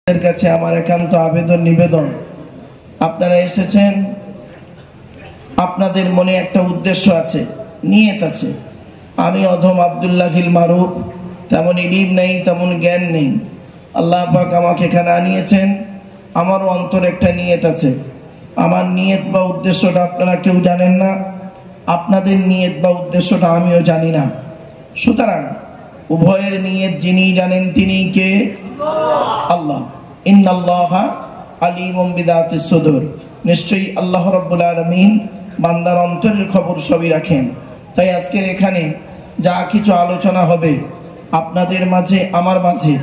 আপনাদের কাছে আমার একান্ত আবেদন নিবেদন, আপনারা এসেছেন, আপনাদের মনে একটা উদ্দেশ্য আছে, নিয়ত আছে। আমি অধম আব্দুল্লাহিল মারুফ, তেমন ইলম নেই, তেমন জ্ঞান নেই। আল্লাহ পাক আমাকে এখানে আনিয়েছেন, আমারও অন্তরে একটা নিয়ত আছে। আমার নিয়ত বা উদ্দেশ্যটা আপনারা কেউ জানেন না, আপনাদের নিয়ত বা উদ্দেশ্যটা আমিও জানি না। সুতরাং উভয়ের নিয়ত যিনি জানেন তিনি কে? আল্লাহ। ইন্নাল্লাহা আলিমুম বিযাতিস সুদূর, নিশ্চয়ই আল্লাহ রাব্বুল আলামিন বান্দার অন্তরের খবর সবই রাখেন। তাই আজকের এখানে যা কিছু আলোচনা হবে আপনাদের মাঝে, আমার মাঝে,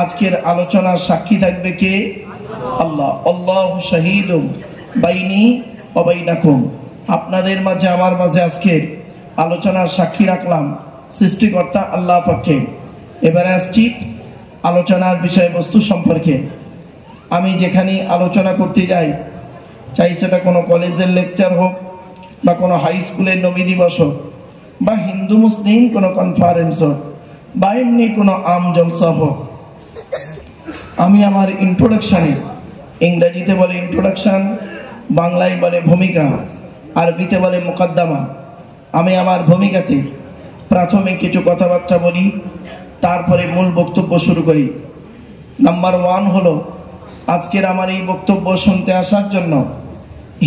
আজকের আলোচনার সাক্ষী থাকবে কে? আল্লাহ। আল্লাহু শাহীদুম বাইনি ওয়া বাইনাকুম, আপনাদের মাঝে আমার মাঝে আজকের আলোচনার সাক্ষী রাখলাম সৃষ্টিকর্তা আল্লাহ পাককে। এবারে আসছি আলোচনার বিষয়বস্তু সম্পর্কে। আমি যেখানে আলোচনা করতে যাই, চাই সেটা কোনো কলেজের লেকচার হোক, বা কোনো হাই স্কুলের নবী দিবস হোক, বা হিন্দু মুসলিম কোনো কনফারেন্স হোক, বা এমনি কোনো আম জলসা হোক, আমি আমার ইন্ট্রোডাকশানে, ইংরেজিতে বলে ইন্ট্রোডাকশান, বাংলায় বলে ভূমিকা, আরবিতে বলে মুকদ্দমা, আমি আমার ভূমিকাতে প্রাথমিক কিছু কথাবার্তা বলি, তারপরে মূল বক্তব্য শুরু করি। নাম্বার 1 হলো, আজকের আমার এই বক্তব্য শুনতে আসার জন্য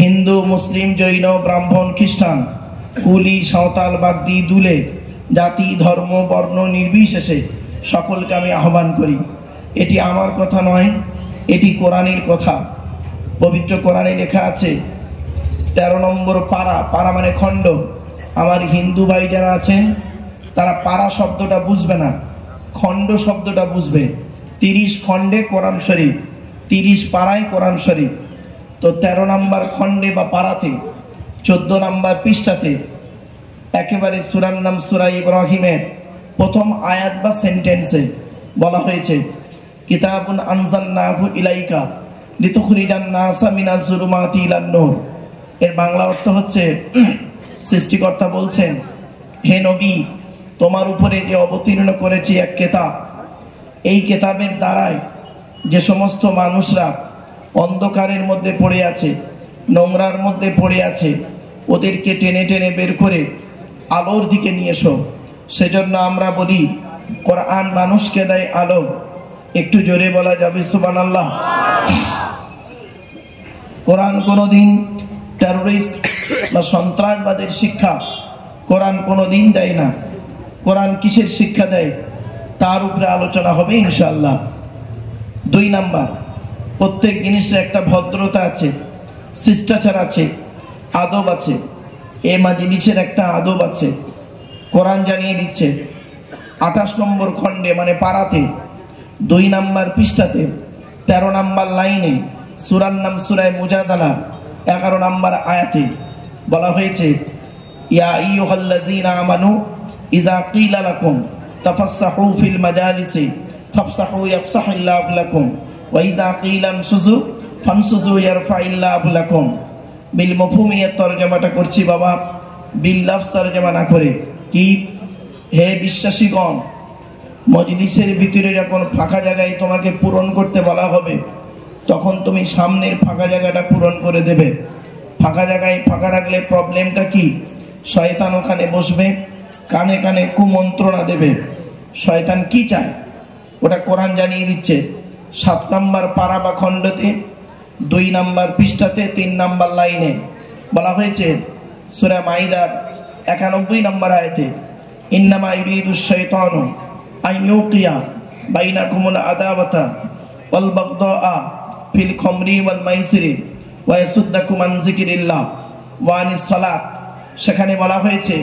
হিন্দু, মুসলিম, জৈন, ব্রাহ্মণ, খ্রিস্টান, কুলি, সাঁওতাল, বাগদি, দুলে, জাতি, ধর্ম, বর্ণ নির্বিশেষে সকলকে আমি আহ্বান করি। এটি আমার কথা নয়, এটি কোরআনের কথা। পবিত্র কোরআনে লেখা আছে 13 নম্বর পারা, পারা মানে খণ্ড। আমার হিন্দু ভাই যারা আছেন তারা পারা শব্দটা বুঝবে না, খণ্ড শব্দটা বুঝবে। 30 খণ্ডে কোরআন শরীফ, 30 পারায় কোরআন শরীফ। তো 13 নম্বর খণ্ডে বা পারাতে 14 নম্বর পৃষ্ঠাতে একেবারে সূরার নাম সূরা ইব্রাহিমের প্রথম আয়াত বা সেন্টেন্সে বলা হয়েছে, কিতাবুন আনজালনাহু ইলাইকা লিতুখরিজান নাসা মিনাজ যুলুমাতি ইলান নূর। এর বাংলা অর্থ হচ্ছে, সৃষ্টিকর্তা বলছেন, হে নবী, তোমার উপরে যে অবতীর্ণ করেছি এক কেতাব, এই কেতাবের দ্বারায় যে সমস্ত মানুষরা অন্ধকারের মধ্যে পড়ে আছে, নোংরার মধ্যে পড়ে আছে, ওদেরকে টেনে টেনে বের করে আলোর দিকে নিয়ে এসো। সেজন্য আমরা বলি কোরআন মানুষকে দেয় আলো। একটু জোরে বলা যাবে সুবহানাল্লাহ। কোরআন কোনোদিন টেররিস্ট বা সন্ত্রাসবাদের শিক্ষা কোরআন কোনোদিন দেয় না। কোরআন কিসের শিক্ষা দেয় তার উপরে আলোচনা হবে ইনশাআল্লাহ। 2 নাম্বার, প্রত্যেক জিনিসের একটা ভদ্রতা আছে, শিষ্টাচার আছে, আদব আছে। জিনিসের একটা আদব আছে, কোরআন জানিয়ে দিচ্ছে। 28 নম্বর খণ্ডে মানে পারাতে 2 নাম্বার পৃষ্ঠাতে 13 নাম্বার লাইনে সূরার নাম সূরা মুজাদালা 11 নাম্বার আয়াতে বলা হয়েছে, ইয়া আইয়ুহাল্লাযীনা আমানু ইযা ক্বিলা লাকুম তাফাসসাহু ফিল মাজালিসি ফাফসাহু ইয়াফসাহিল্লাহু লাকুম ওয়া ইযা ক্বিলা আনশুযু ফানশুযু ইয়ারফাইল্লাহু লাকুম। বিল মাফহুমিয়াত তরজমাটা করছি বাবা, বিল লফজ তরজমা না করে। কি? হে বিশ্বাসীগণ, মজলিসের ভিতরে যখন ফাঁকা জায়গায় তোমাকে পূরণ করতে বলা হবে, তখন তুমি সামনের ফাঁকা জায়গাটা পূরণ করে দেবে। ফাঁকা জায়গায় ফাঁকা রাখলে প্রবলেমটা কি? শয়তান ওখানে বসবে, কানে কানে কুমন্ত্রণা দেবে। শয়তান কি চায় ওটা কোরআন জানিয়ে দিচ্ছে। 7 নম্বর পারা বা খণ্ডতে 2 নম্বর পৃষ্ঠাতে 3 নম্বর লাইনে বলা হয়েছে, সূরা মাইদার 91 নম্বর আয়াতে, ইন্নামা ইউরিদুশ শাইতানু আইয়ুকিয়া বাইনাকুমুল আদাওয়াতা ওয়াল বাগদাআ ফিল খামরি ওয়াল মাইসিরি ওয়া ইয়াসুদ্দাকুম আন যিকরিল্লাহ ওয়া আনিস সালাত। সেখানে বলা হয়েছে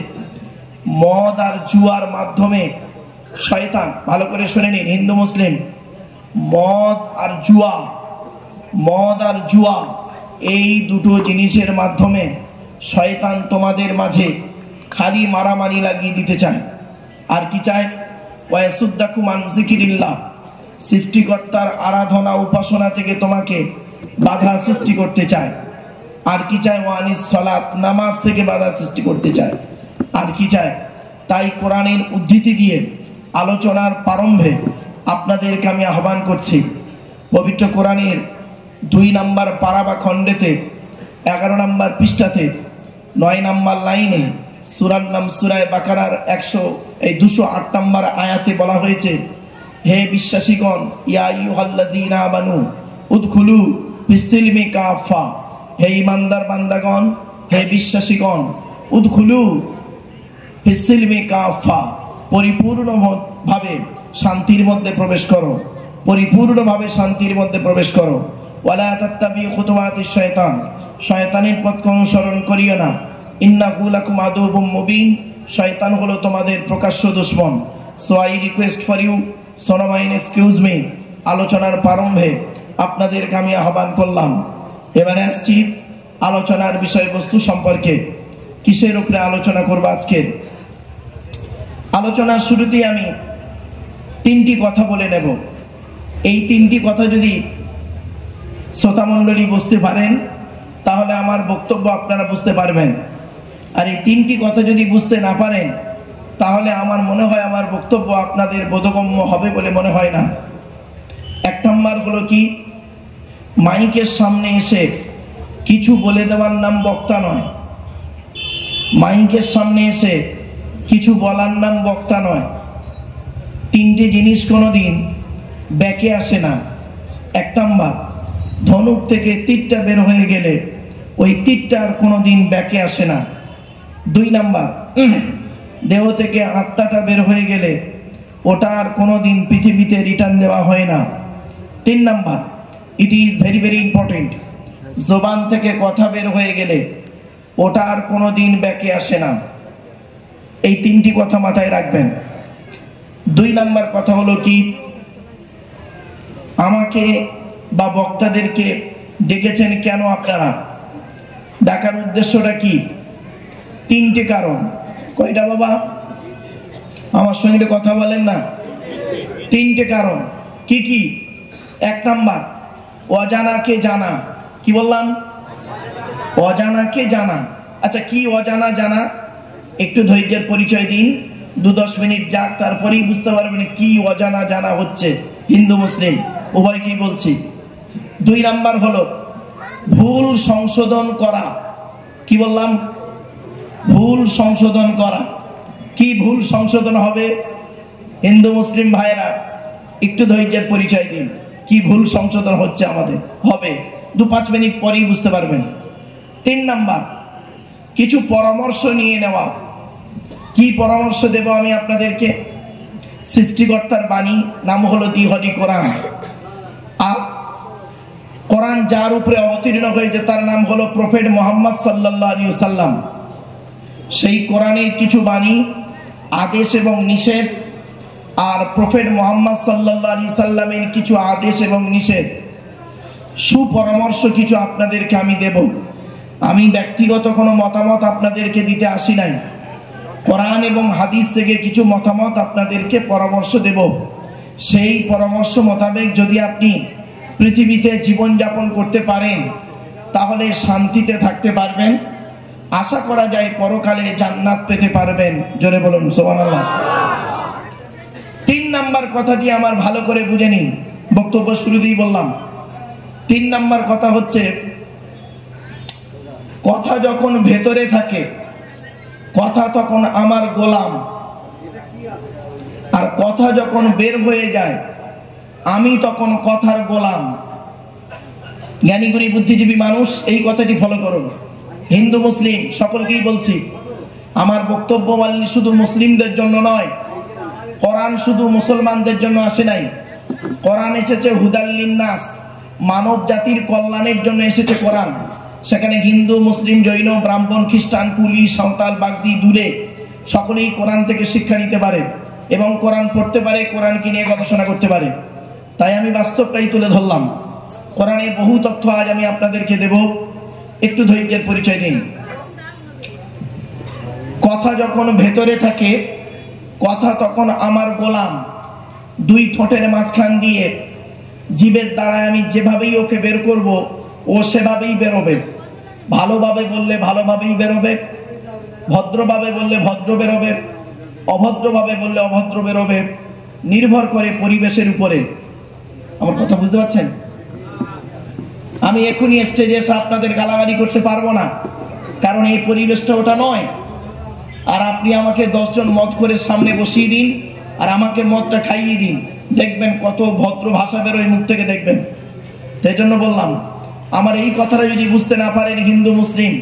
মদ আর জুয়ার মাধ্যমে শয়তান, ভালো করে শুনে নিন হিন্দু মুসলিম, মদ আর জুয়া এই দুটো জিনিসের মাধ্যমে শয়তান তোমাদের মাঝে খালি মারামারি লাগিয়ে দিতে চায়। আর কি চায়? ওয়া ইয়াসুদ্দাকুম আন যিকরিল্লাহ, সৃষ্টিকর্তার আরাধনা উপাসনা থেকে তোমাকে বাধা সৃষ্টি করতে চায়। আর কি চায়? ওয়া আনিস সালাত, নামাজ থেকে বাধা সৃষ্টি করতে চায়। আর কি চায়? তাই কোরআনের উদ্ধৃতি দিয়ে আলোচনার প্রারম্ভে আপনাদেরকে আমি আহ্বান করছি, পবিত্র কোরআনের 2 নম্বর পারা বা খণ্ডেতে 11 নম্বর পৃষ্ঠাতে 9 নম্বর লাইনে সূরার নাম সূরায়ে বাকারার 208 নম্বর আয়াতে বলা হয়েছে, হে বিশ্বাসীগণ, ইয়া আইয়ুহাল্লাযীনা আমানু উদখুলু ফিস-সিলমি কাফা, হে ঈমানদার বান্দাগণ, হে বিশ্বাসীগণ, উদখুলু ফিস-সিলমি কাফা, পরিপূর্ণভাবে শান্তির মধ্যে প্রবেশ করো, পরিপূর্ণভাবে শান্তির মধ্যে প্রবেশ করো। ওয়ালা তাত্তাবিউ খুতুওয়াতিশ শায়তান, শয়তানের পথকে অনুসরণ করিও না। ইন্নাহু লাকুম আদুউম মুবিন, শয়তান হলো তোমাদের প্রকাশ্য দুশমন। So I request for you, সোনো মাইন এক্সকিউজ মি, আলোচনার প্রারম্ভে আপনাদেরকে আমি আহ্বান করলাম। এবারে আসছি আলোচনার বিষয়বস্তু সম্পর্কে। কিসের উপরে আলোচনা করব আজকে? আলোচনার শুরুতেই আমি 3টি কথা বলে নেব। এই 3টি কথা যদি শ্রোতামণ্ডলী বুঝতে পারেন তাহলে আমার বক্তব্য আপনারা বুঝতে পারবেন। আর এই 3টি কথা যদি বুঝতে না পারেন তাহলে আমার মনে হয় আমার বক্তব্য আপনাদের বোধগম্য হবে বলে মনে হয় না। 1 নম্বর হলো কি, মাইকের সামনে এসে কিছু বলে দেওয়ার নাম বক্তা নয়। মাইকের সামনে এসে কিছু বলার নাম বক্তা নয়। 3টে জিনিস কোনোদিন ব্যাকে আসে না। 1 নম্বর, ধনুক থেকে তীরটা বের হয়ে গেলে ওই তীরটা আর কোনোদিন ব্যাকে আসে না। 2 নম্বর, দেহ থেকে আত্মাটা বের হয়ে গেলে ওটা আর কোনোদিন পৃথিবীতে রিটার্ন দেওয়া হয় না। 3 নম্বর, it is very very important, জবান থেকে কথা বের হয়ে গেলে ওটা আর কোনোদিন ব্যাকে আসে না। এই 3টি কথা মাথায় রাখবেন। 2 নম্বর কথা হলো কি, আমাকে বা বক্তাদেরকে ডেকেছেন কেন আপনারা? ডাকার উদ্দেশ্যটা কি? 3টে কারণ। কয়টা বাবা? আমার সঙ্গে কথা বলেন না। 3টে কারণ। কি কি? 1 নম্বর, অজানাকে জানা। কি বললাম? অজানাকে জানা। আচ্ছা, কি অজানা জানা? একটু ধৈর্যের পরিচয় দিন, 2-10 মিনিট যাক, তারপরেই বুঝতে পারবেন কি অজানা জানা হচ্ছে। হিন্দু মুসলিম উভয়কেই বলছি। 2 নম্বর হলো ভুল সংশোধন করা। কি বললাম? ভুল সংশোধন করা। কি ভুল সংশোধন হবে? হিন্দু মুসলিম ভাইরা একটু ধৈর্যের পরিচয় দিন, কি ভুল সংশোধন হচ্ছে আমাদের হবে, 2-5 মিনিট পরেই বুঝতে পারবেন। 3 নম্বর, কিছু পরামর্শ নিয়ে নেওয়া। কি পরামর্শ দেব আমি আপনাদেরকে? সৃষ্টিকর্তার বাণী, নাম হলো দি হলি কোরআন। আর কোরআন যার উপরে অবতীর্ণ হয়েছে তার নাম হলো প্রফেট মুহাম্মদ সাল্লাল্লাহু আলাইহি ওয়াসাল্লাম। সেই কোরআনের কিছু বাণী, আদেশ এবং নিষেধ, আর প্রফেট মুহাম্মদ সাল্লাল্লাহু আলাইহি ওয়াসাল্লামের কিছু আদেশ এবং নিষেধ, সুপরামর্শ কিছু আপনাদেরকে আমি দেব। আমি ব্যক্তিগত কোনো মতামত আপনাদেরকে দিতে আসি নাই। কোরআন এবং হাদিস থেকে কিছু মতামত আপনাদেরকে পরামর্শ দেব। সেই পরামর্শ মোতাবেক যদি আপনি পৃথিবীতে জীবনযাপন করতে পারেন তাহলে শান্তিতে থাকতে পারবেন। আশা করা যায় পরকালে জান্নাত পেতে পারবেন। জোরে বলুন সুবহানাল্লাহ। 3 নম্বর কথাটি আমার ভালো করে বুঝে নিন, বক্তব্য শুরুতেই বললাম। 3 নম্বর কথা হচ্ছে, কথা যখন ভেতরে থাকে কথা তখন আমার গোলাম, আর কথা যখন বের হয়ে যায় আমি তখন কথার গোলাম। জ্ঞানীগুণী বুদ্ধিজীবী মানুষ এই কথাটি ফলো করুন। হিন্দু মুসলিম সকলকেই বলছি, আমার বক্তব্য শুধু মুসলিমদের জন্য নয়। কোরআন শুধু মুসলমানদের জন্য আসে নাই। কোরআন এসেছে হুদাল লিন্নাস, মানব জাতির কল্যাণের জন্য এসেছে কোরআন। সেখানে হিন্দু, মুসলিম, জৈন, ব্রাহ্মণ, খ্রিস্টান, কুলি, সাঁওতাল, বাগদি, দুলে সকলেই কোরআন থেকে শিক্ষা নিতে পারে এবং কোরআন পড়তে পারে, কোরআনকে নিয়ে গবেষণা করতে পারে। তাই আমি বাস্তবটাই তুলে ধরলাম। কোরআনের বহু তথ্য আজ আমি আপনাদেরকে দেব, একটু ধৈর্যের পরিচয় দিন। কথা যখন ভেতরে থাকে কথা তখন আমার গোলাম। 2 ঠোঁটের মাঝখান দিয়ে জিভের দ্বারায় আমি যেভাবেই ওকে বের করব ও সেভাবেই বেরোবে। ভালোভাবে বললে ভালোভাবেই বেরোবে, ভদ্রভাবে বললে ভদ্র বেরোবে, অভদ্রভাবে বললে অভদ্র বেরোবে। নির্ভর করে পরিবেশের উপরে। আমার কথা বুঝতে পারছেন? আমি এখনই স্টেজে এসে আপনাদের গালাগালি করতে পারবো না, কারণ এই পরিবেশটা ওটা নয়। আর আপনি আমাকে 10 জন মদ করে সামনে বসিয়ে দিন আর আমাকে মদটা খাইয়ে দিন, দেখবেন কত ভদ্র ভাষা বেরোয় মুখ থেকে, দেখবেন। সেই জন্য বললাম, আমার এই কথাটা যদি বুঝতে না পারেন হিন্দু মুসলিম,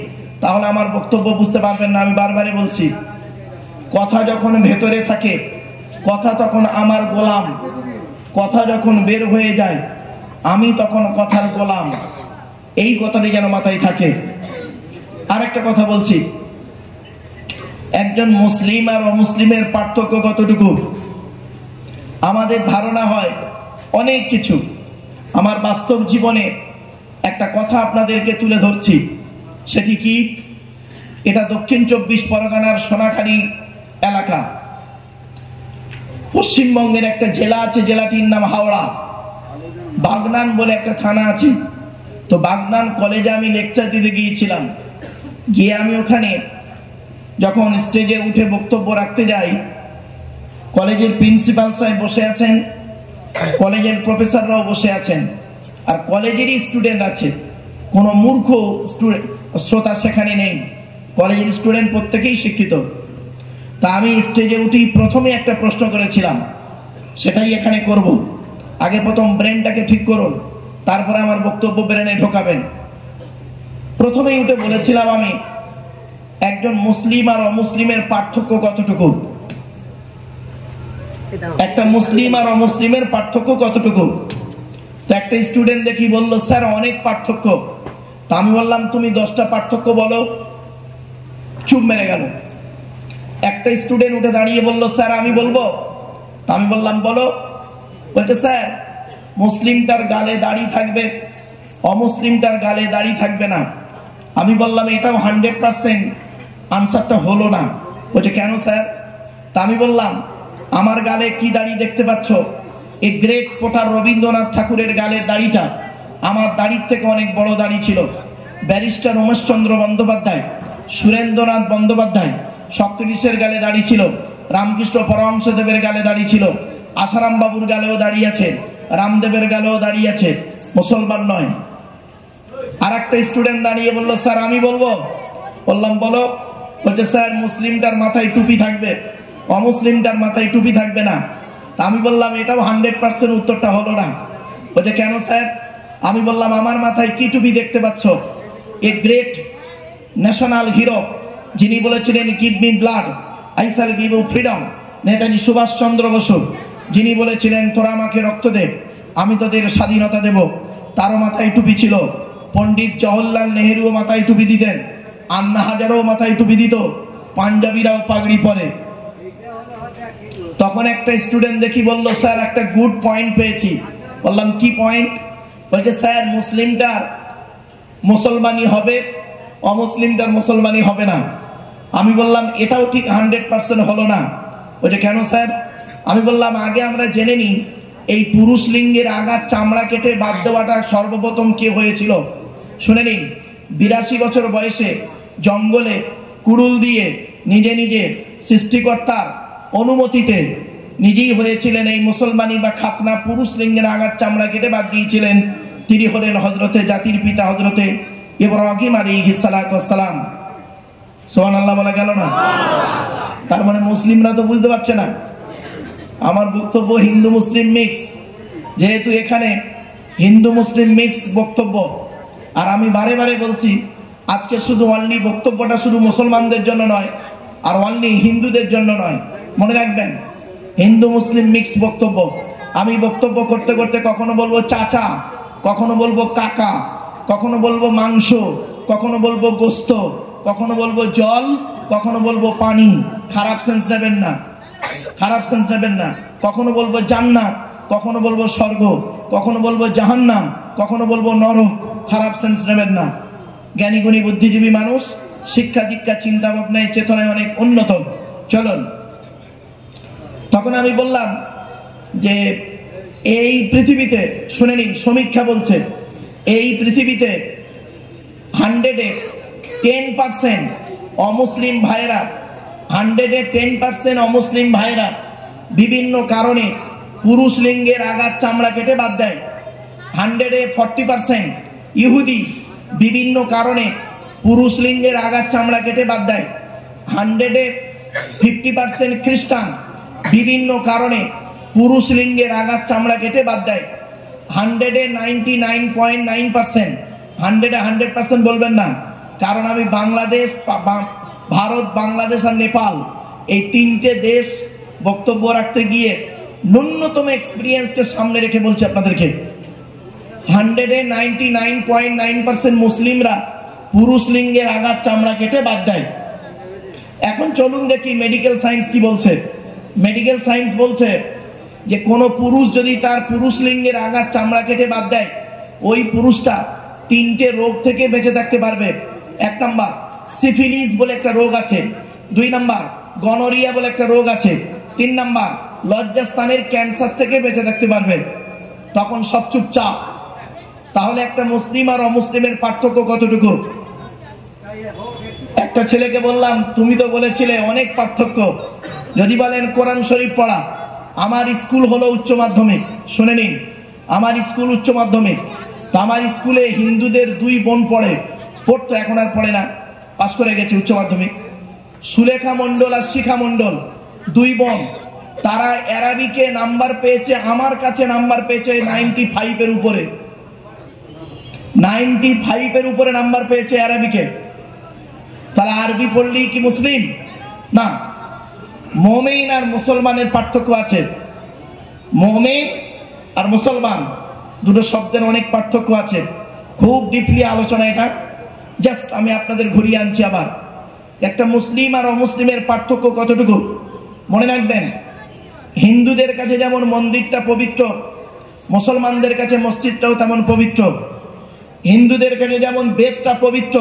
তাহলে আমার বক্তব্য বুঝতে পারবেন না। আমি বারবারই বলছি, কথা যখন ভেতরে থাকে, কথা তখন আমার গোলাম, কথা যখন বের হয়ে যায় আমি তখন কথার গোলাম। এই কথাটি যেন মাথায় থাকে। আরেকটা কথা বলছি, একজন মুসলিম আর অমুসলিমের পার্থক্য কতটুকু? আমাদের ধারণা হয় অনেক কিছু। আমার বাস্তব জীবনে একটা কথা আপনাদেরকে তুলে ধরছি, সেটি কি? এটা দক্ষিণ 24 পরগনার সোনাখালী এলাকা, পশ্চিমবঙ্গের একটা জেলা আছে, জেলাটির নাম হাওড়া। বাগনান বলে একটা থানা আছে। তো বাগনান কলেজে আমি লেকচার দিতে গিয়েছিলাম। গিয়ে আমি ওখানে যখন স্টেজে উঠে বক্তব্য রাখতে যাই, কলেজের প্রিন্সিপাল সাহেব বসে আছেন, কলেজের প্রফেসররাও বসে আছেন, আর কলেজেরই স্টুডেন্ট আছে। কোনো মূর্খ শ্রোতা সেখানে নেই, কলেজের স্টুডেন্ট প্রত্যেকেই শিক্ষিত। তা আমি স্টেজে উঠি প্রথমে একটা প্রশ্ন করেছিলাম, সেটাই এখানে করব। আগে প্রথম ব্রেনটাকে ঠিক করুন, তারপরে আমার বক্তব্য ব্রেনে ঢোকাবেন। প্রথমেই উঠে বলেছিলাম আমি, একজন মুসলিম আর অমুসলিমের পার্থক্য কতটুকু? একটা মুসলিম আর অমুসলিমের পার্থক্য কতটুকু? তো একটা স্টুডেন্ট দেখি বলল, স্যার অনেক পার্থক্য। তা আমি বললাম, তুমি 10টা পার্থক্য বলো। চুপ মেরে গেল। একটা স্টুডেন্ট উঠে দাঁড়িয়ে বলল, স্যার আমি বলবো। তা আমি বললাম, বলো। বলছে, স্যার মুসলিমটার গালে দাড়ি থাকবে, অমুসলিমটার গালে দাড়ি থাকবে না। আমি বললাম, এটাও 100% আনসারটা হলো না। বলছে, কেন স্যার? তা আমি বললাম, আমার গালে কি দাড়ি দেখতে পাচ্ছ? এই গ্রেট পোটার রবীন্দ্রনাথ ঠাকুরের গালের দাড়িটা আমার দাড়ির থেকে অনেক বড় দাড়ি ছিল। ব্যারিস্টার উমেশচন্দ্র বন্দ্যোপাধ্যায়, সুরেন্দ্রনাথ বন্দ্যোপাধ্যায়, সক্রেটিসের গালে দাড়ি ছিল, রামকৃষ্ণ পরমহংসদেবের গালে দাড়ি ছিল, আসারাম বাবুর গালেও দাড়ি আছে, রামদেবের গালেও দাড়ি আছে, মুসলমান নয়। আর একটা স্টুডেন্ট দাঁড়িয়ে বললো, স্যার আমি বলবো। বললাম, বলো। বলছে, স্যার মুসলিমটার মাথায় টুপি থাকবে, অমুসলিমটার মাথায় টুপি থাকবে না। তা আমি বললাম, এটাও 100% উত্তরটা হলো না। বলছে, কেন স্যার? আমি বললাম, আমার মাথায় কি টুপি দেখতে পাচ্ছ? এ গ্রেট ন্যাশনাল হিরো, যিনি বলেছিলেন give me blood I shall give you freedom, Netaji Subhash Chandra Bose, যিনি বলেছিলেন তোরা আমাকে রক্ত দে আমি তোদের স্বাধীনতা দেব, তারও মাথায় টুপি ছিল। পণ্ডিত জওহরলাল নেহেরুও মাথায় টুপি দিতেন, আন্না হাজারও মাথায় টুপি দিত, পাঞ্জাবিরাও পাগড়ি পরে। তখন একটা স্টুডেন্ট দেখি বলল, স্যার একটা গুড পয়েন্ট পেয়েছি। বললাম, কি পয়েন্ট? বলছে, স্যার মুসলিমটার মুসলমানি হবে, অমুসলিমটার মুসলমানি হবে না। আমি বললাম, এটাও ঠিক 100% হলো না। বলছে, কেন স্যার? আমি বললাম, আগে আমরা জেনে নিই, এই পুরুষ লিঙ্গের আগার চামড়া কেটে বাদ দেওয়াটা সর্বপ্রথম কে হয়েছিল? শুনে নিন। 82 বছর বয়সে জঙ্গলে কুড়ুল দিয়ে নিজে নিজে সৃষ্টিকর্তার অনুমতিতে নিজেই হয়েছিলেন এই মুসলমানি বা খাতনা, পুরুষ লিঙ্গের আগার চামড়া কেটে বাদ দিয়েছিলেন। তিনি হলেন হজরতে জাতির পিতা হজরতে ইব্রাহিম আলাইহিস সালাতু ওয়াস সালাম। সুবহানাল্লাহ বলা গেল না? তার মানে মুসলিমরা তো বুঝতে পারছে না। আমার বক্তব্য হিন্দু মুসলিম মিক্স, যেহেতু এখানে হিন্দু মুসলিম মিক্স বক্তব্য। আর আমি বারে বারে বলছি, আজকে শুধু অনলি বক্তব্যটা শুধু মুসলমানদের জন্য নয়, আর অনলি হিন্দুদের জন্য নয়। মনে রাখবেন, হিন্দু মুসলিম মিক্স বক্তব্য। আমি বক্তব্য করতে করতে কখনো বলবো চাচা, কখনো বলবো কাকা, কখনো বলবো মাংস, কখনো বলবো গোস্ত, কখনো বলবো জল, কখনো বলবো পানি। খারাপ সেন্স নেবেন না, খারাপ সেন্স নেবেন না। কখনো বলবো জান্নাত, কখনো বলবো স্বর্গ, কখনো বলবো জাহান্নাম, কখনো বলবো নরক। খারাপ সেন্স নেবেন না। জ্ঞানী গুণী বুদ্ধিজীবী মানুষ, শিক্ষা দীক্ষা চিন্তা ভাবনায় চেতনায় অনেক উন্নত। চলুন, তখন আমি বললাম যে এই পৃথিবীতে, শুনে নিন, সমীক্ষা বলছে এই পৃথিবীতে 100-এ 10% অমুসলিম ভাইরা, 100-এ 10% অমুসলিম ভাইরা বিভিন্ন কারণে পুরুষ লিঙ্গের আগার চামড়া কেটে বাদ দেয়। 100-এ 40%, ইহুদি বিভিন্ন কারণে পুরুষ লিঙ্গের আগার চামড়া কেটে বাদ দেয়। 150% খ্রিস্টান বিভিন্ন কারণে পুরুষ লিঙ্গের আগার চামড়া কেটে বাদ দেয়। 99.9% 100% বলবেন না, কারণ আমি বাংলাদেশ, ভারত, বাংলাদেশ আর নেপাল এই তিনটে দেশ বক্তব্য রাখতে গিয়ে ন্যূনতম এক্সপিরিয়েন্সকে সামনে রেখে বলছি আপনাদেরকে, 199.9% মুসলিমরা পুরুষ লিঙ্গের আগার চামড়া কেটে বাদ দেয়। এখন চলুন দেখি মেডিকেল সায়েন্স কি বলছে। মেডিকেল সায়েন্স বলছে যে কোনো পুরুষ যদি তার পুরুষ লিঙ্গের আগার চামড়া কেটে বাদ দেয়, ওই পুরুষটা 3টে রোগ থেকে বেঁচে থাকতে পারবে। 1 নাম্বার সিফিলিস বলে একটা রোগ আছে, 2 নাম্বার গনোরিয়া বলে একটা রোগ আছে, 3 নাম্বার লজ্জাস্থানের ক্যান্সার থেকে বেঁচে থাকতে পারবে। তখন সব চুপচাপ। তাহলে একটা মুসলিম আর অমুসলিমের পার্থক্য কতটুকু? একটা ছেলেকে বললাম তুমি তো বলেছিলে অনেক পার্থক্য, যদি বলেন কোরআন শরীফ পড়া। আমার স্কুল হলো উচ্চ মাধ্যমিক, শুনে নিন, আমার স্কুল উচ্চ মাধ্যমিক। তো আমার স্কুলে হিন্দুদের 2 বোন পড়তো, এখন আর পড়ে না, পাশ করে গেছে উচ্চ মাধ্যমিক। সুলেখা মণ্ডল আর শিখা মণ্ডল 2 বোন, তারা অ্যারাবিকে নাম্বার পেয়েছে, আমার কাছে নাম্বার পেয়েছে 95-এর উপরে। 95-এর উপরে নাম্বার পেয়েছে অ্যারাবিকে। তারা আরবি পড়লেই কি মুসলিম? না। মুমিন আর মুসলমানের পার্থক্য আছে। মুমিন আর মুসলমান দুটো শব্দের অনেক পার্থক্য আছে, খুব ডিপলি আলোচনা এটা, জাস্ট আমি আপনাদের ঘুরিয়ে আনছি আবার। একটা মুসলিম আর অমুসলিমের পার্থক্য কতটুকু মনে রাখবেন। হিন্দুদের কাছে যেমন মন্দিরটা পবিত্র, মুসলমানদের কাছে মসজিদটাও তেমন পবিত্র। হিন্দুদের কাছে যেমন বেদটা পবিত্র,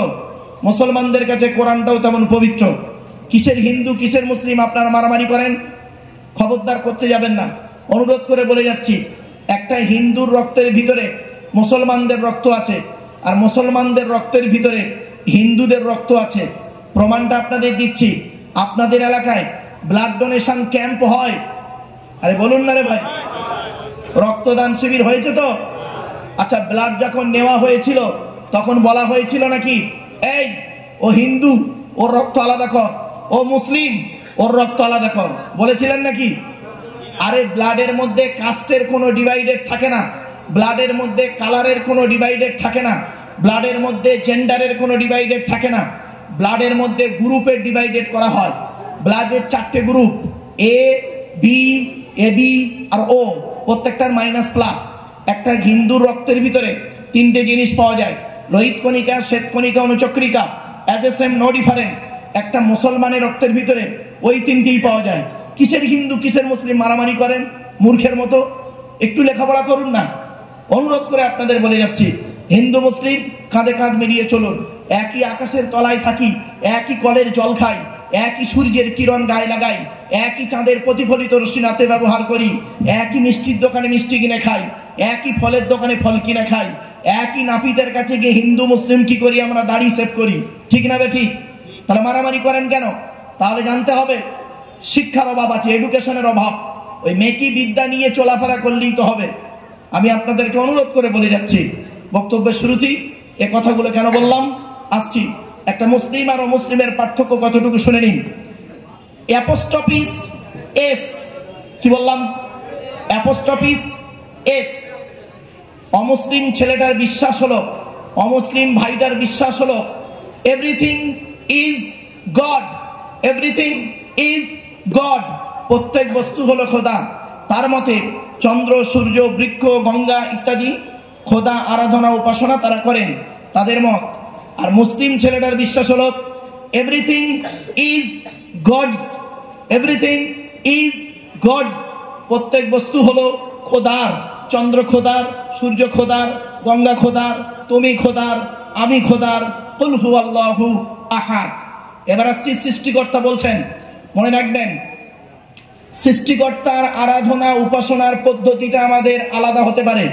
মুসলমানদের কাছে কোরআনটাও তেমন পবিত্র। কিসের হিন্দু কিসের মুসলিম আপনারা মারামারি করেন, খবরদার করতে যাবেন না, অনুরোধ করে বলে যাচ্ছি। একটা হিন্দুর রক্তের ভিতরে মুসলমানদের রক্ত আছে, আর মুসলমানদের রক্তের ভিতরে হিন্দুদের রক্ত আছে। প্রমাণটা আপনাদের দিচ্ছি। আপনাদের এলাকায় ব্লাড ডোনেশন ক্যাম্প হয়? আরে বলুন না রে ভাই, রক্তদান শিবির হয়েছে তো? আচ্ছা, ব্লাড যখন নেওয়া হয়েছিল তখন বলা হয়েছিল নাকি এই ও হিন্দু ওর রক্ত আলাদা কর, ও মুসলিম ওর রক্ত আলাদা কর, বলেছিলেন নাকি? আরে ব্লাডের মধ্যে কাস্টের কোনো ডিভাইডেড থাকে না, ব্লাডের মধ্যে কালারের কোনো ডিভাইডেড থাকে না, ব্লাডের মধ্যে জেন্ডারের কোনো ডিভাইডেড থাকে না, ব্লাডের মধ্যে গ্রুপের ডিভাইডেড করা হয়। ব্লাডের 4টে গ্রুপ, এ বি, এবি আর ও, প্রত্যেকটার -+। একটা হিন্দুর রক্তের ভিতরে 3টে জিনিস পাওয়া যায়, লোহিত কণিকা, শ্বেত কণিকা, অনুচক্রিকা, as a same no difference. একটা মুসলমানের রক্তের ভিতরে ওই 3টেই পাওয়া যায়। কিসের হিন্দু কিসের মুসলিম মারামারি করেন মূর্খের মতো? একটু লেখাপড়া করুন না, অনুরোধ করে আপনাদের বলে যাচ্ছি। হিন্দু মুসলিম কাঁধে কাঁধ মিলিয়ে চলুন, একই আকাশের তলায় থাকি, একই কলের জল খাই, একই সূর্যের কিরণ গায়ে লাগাই, একই চাঁদের প্রতিফলিত রশ্মি রাতে ব্যবহার করি, একই মিষ্টির দোকানে মিষ্টি কিনে খাই, একই ফলের দোকানে ফল কিনে খাই, একই নাপিতের কাছে গিয়ে হিন্দু মুসলিম কি করি আমরা দাড়ি সেভ করি, ঠিক না বেঠিক? তাহলে মারামারি করেন কেন? তাহলে জানতে হবে শিক্ষার অভাব আছে, এডুকেশনের অভাব। ওই মেকি বিদ্যা নিয়ে চলাফেরা করলেই তো হবে। আমি আপনাদেরকে অনুরোধ করে বলে যাচ্ছি, বক্তব্যের শুরুতেই এ কথাগুলো কেন বললাম আসছি। একটা মুসলিম আর অমুসলিমের পার্থক্য কতটুকু শুনে নিন। অ্যাপোস্ট্রফিস এস, কি বললাম? অ্যাপোস্ট্রফিস এস। অমুসলিম ছেলেটার বিশ্বাস হলো, অমুসলিম ভাইটার বিশ্বাস হলো everything is god, everything is god, প্রত্যেক বস্তু হলো খোদা। তার মতে চন্দ্র, সূর্য, বৃক্ষ, গঙ্গা ইত্যাদি খোদা আরাধনা উপাসনা তারা করেন, তাদের মত। আর মুসলিম ছেলেটার বিশ্বাস হলো everything is gods, everything is gods, প্রত্যেক বস্তু হলো খোদার। চন্দ্র খোদার, সূর্য খোদার, গঙ্গা খোদার, তুমি খোদার, আমি খোদার, কুল হুয়াল্লাহু আহাদ। এবার আসছি সৃষ্টিকর্তা বলছেন। মনে রাখবেন, সৃষ্টিকর্তার আরাধনা উপাসনার পদ্ধতিটা আমাদের আলাদা হতে পারে।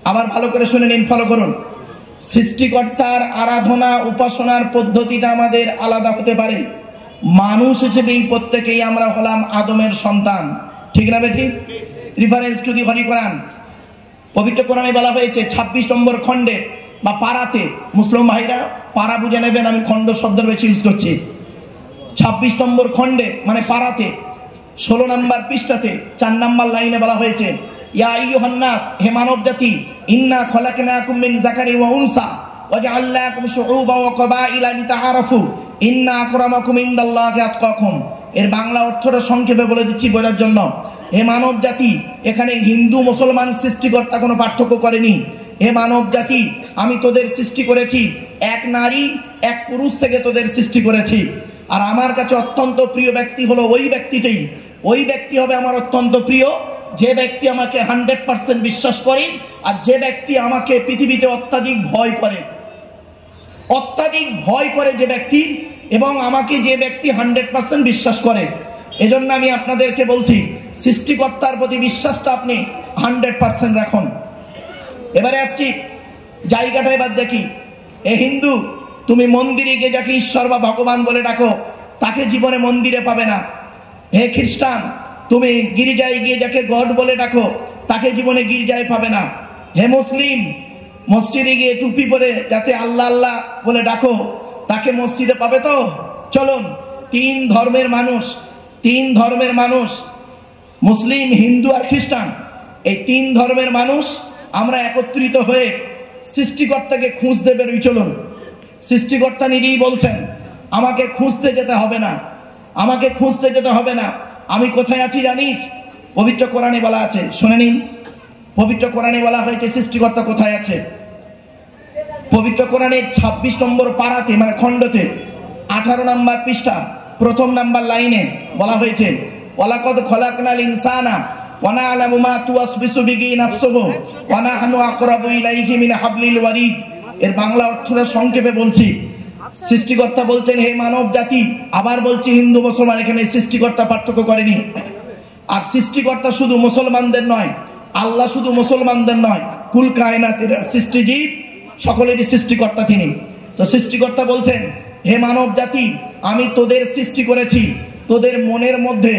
আবার ভালো করে শুনে নিন, ফলো করুন। সৃষ্টিকর্তার আরাধনা উপাসনার পদ্ধতিটা আমাদের আলাদা হতে পারে। মানুষ হিসেবেই প্রত্যেকেই আমরা হলাম আদমের সন্তান, ঠিক না বেঠিক? রেফারেন্স টু দি হলি কোরআন। পবিত্র কোরআনে বলা হয়েছে 26 নম্বর খণ্ডে বা পারাতে, মুসলিম ভাইরা পারা বুঝে নেবেন, আমি খণ্ড শব্দের বেশি ইউজ করছি। 26 নম্বর খণ্ডে মানে পারাতে 16 নম্বর পৃষ্ঠাতে 4 নম্বর লাইনে বলা হয়েছে, ইয়া আইয়ুহান নাস, হে মানব জাতি, ইন্না খলাকনাকুম মিন যাকারি ওয়া উনসা ওয়া জাআলনাকুম শুউবান ওয়া ক্বাবাইলা লিতাআরাফু ইন্না আকরামাকুম ইনদাল্লাহি আতকাকুম। এর বাংলা অর্থটা সংক্ষেপে বলে দিচ্ছি বোঝার জন্য। হে মানব জাতি, এখানে হিন্দু মুসলমান সৃষ্টিকর্তা কোনো পার্থক্য করেনি। হে মানব জাতি, আমি তোদের সৃষ্টি করেছি এক নারী এক পুরুষ থেকে তোদের সৃষ্টি করেছি। আর আমার কাছে অত্যন্ত প্রিয় ব্যক্তি হলো ওই ব্যক্তিটাই, ওই ব্যক্তি হবে আমার অত্যন্ত প্রিয় যে ব্যক্তি আমাকে 100% বিশ্বাস করে, আর যে ব্যক্তি আমাকে পৃথিবীতে অত্যাধিক ভয় করে, অত্যাধিক ভয় করে যে ব্যক্তি, এবং আমাকে যে ব্যক্তি 100% বিশ্বাস করে। এজন্য আমি আপনাদেরকে বলছি, সৃষ্টিকর্তার প্রতি বিশ্বাসটা আপনি 100% রাখুন। এবারে আসছি জায়গাটা, এবার দেখি। এ হিন্দু, তুমি মন্দিরে গিয়ে যাকে ঈশ্বর বা ভগবান বলে ডাকো তাকে জীবনে মন্দিরে পাবে না। হে খ্রিস্টান, তুমি গির্জায় গিয়ে যাকে গড বলে ডাকো তাকে জীবনে গির্জায় পাবে না। হে মুসলিম, মসজিদে গিয়ে টুপি পরে যাতে আল্লাহ আল্লাহ বলে ডাকো তাকে মসজিদে পাবে তো? চলুন, তিন ধর্মের মানুষ, মুসলিম, হিন্দু আর খ্রিস্টান, এই তিন ধর্মের মানুষ আমরা একত্রিত হয়ে সৃষ্টিকর্তাকে খুঁজতে বেরোই। চলুন, সৃষ্টিকর্তা নিজেই বলছেন আমাকে খুঁজতে যেতে হবে না, আমাকে খুঁজতে যেতে হবে না। আমি কোথায় আছি জানিস? পবিত্র কোরআনে বলা আছে, শুনে নিন। পবিত্র কোরআনে বলা হয়েছে সৃষ্টিকর্তা কোথায় আছে। পবিত্র কোরআনের 26 নম্বর পারাতে মানে খণ্ডতে 18 নম্বর পৃষ্ঠা 1 নম্বর লাইনে বলা হয়েছে, ওয়ালাকাদ খলাকনাল ইনসানা ওয়া না'লামু মা তুওয়াসবিসু বিহি নাফসুহু ওয়া নাহনু আকরাবু ইলাইহি মিন হাবলিল ওয়ারিদ। এর বাংলা অর্থটা সংক্ষেপে বলছি। সৃষ্টিকর্তা বলছেন, হে মানব জাতি, আবার বলছি হিন্দু মুসলমান, এখানে সৃষ্টিকর্তা পার্থক্য করেনি। আর সৃষ্টিকর্তা শুধু মুসলমানদের নয়, আল্লাহ শুধু মুসলমানদের নয়, কুল কায়নাতের সৃষ্টিজীব সকলেরই সৃষ্টিকর্তা তিনি। তো সৃষ্টিকর্তা বলছেন, হে মানব জাতি, আমি তোদের সৃষ্টি করেছি, তোদের মনের মধ্যে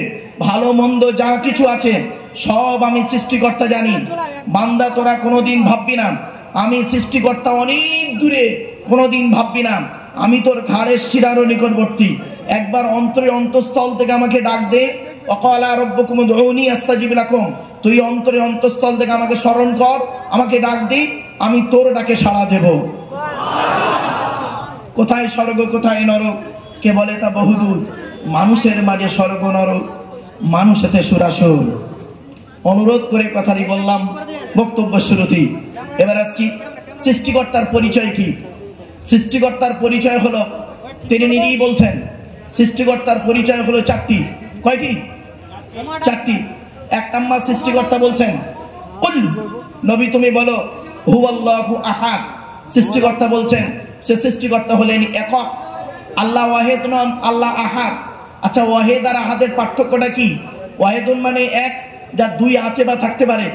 ভালো মন্দ যা কিছু আছে সব আমি সৃষ্টিকর্তা জানি। বান্দা, তোরা কোনোদিন ভাববি না আমি সৃষ্টিকর্তা অনেক দূরে, কোনোদিন ভাববি না আমি তোর ঘাড়ের শিরারও নিকটবর্তী। একবার অন্তরে অন্তঃস্থল থেকে আমাকে ডাক দে, ওয়াকালা রাব্বুকুম উদউনি আস্তাজিব লাকুম। তুই অন্তরে অন্তঃস্থল থেকে আমাকে স্মরণ কর, আমাকে ডাক দে, আমি তোর ডাকে সাড়া দেব। কোথায় স্বর্গ কোথায় নরক কে বলে তা বহুদূর, মানুষের মাঝে স্বর্গ নরক, মানুষেতে সুরাসুর। অনুরোধ করে কথাটি বললাম বক্তব্য শুরুতেই। এবার আসছি সৃষ্টিকর্তার পরিচয় কি। সৃষ্টিকর্তার পরিচয় হলো, তিনি নিজেই বলছেন সৃষ্টিকর্তার পরিচয় হলো 4টি। কয়টি? 4টি। 1 নম্বর সৃষ্টিকর্তা বলছেন, কুল, নবী তুমি বলো, হুয়াল্লাহু আহাদ। সৃষ্টিকর্তা বলছেন সে সৃষ্টিকর্তা হলেন একক, আল্লাহ ওয়াহিদ নাম, আল্লাহ আহাদ। আচ্ছা, ওয়াহিদ আর আহাদের পার্থক্যটা কি? ওয়াহিদুন মানে এক, যা দুই আছে বা থাকতে পারে।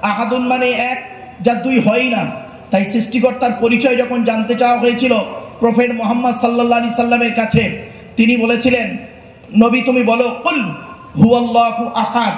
আহাদুন মানে এক, যা দুই হয়ই না। তাই সৃষ্টিকর্তার পরিচয় যখন জানতে চাওয়া হয়েছিল প্রফেট মুহাম্মদ সাল্লাল্লাহু আলাইহি সাল্লামের কাছে, তিনি বলেছিলেন, নবী তুমি বলো, কুল হুয়াল্লাহু আহাদ,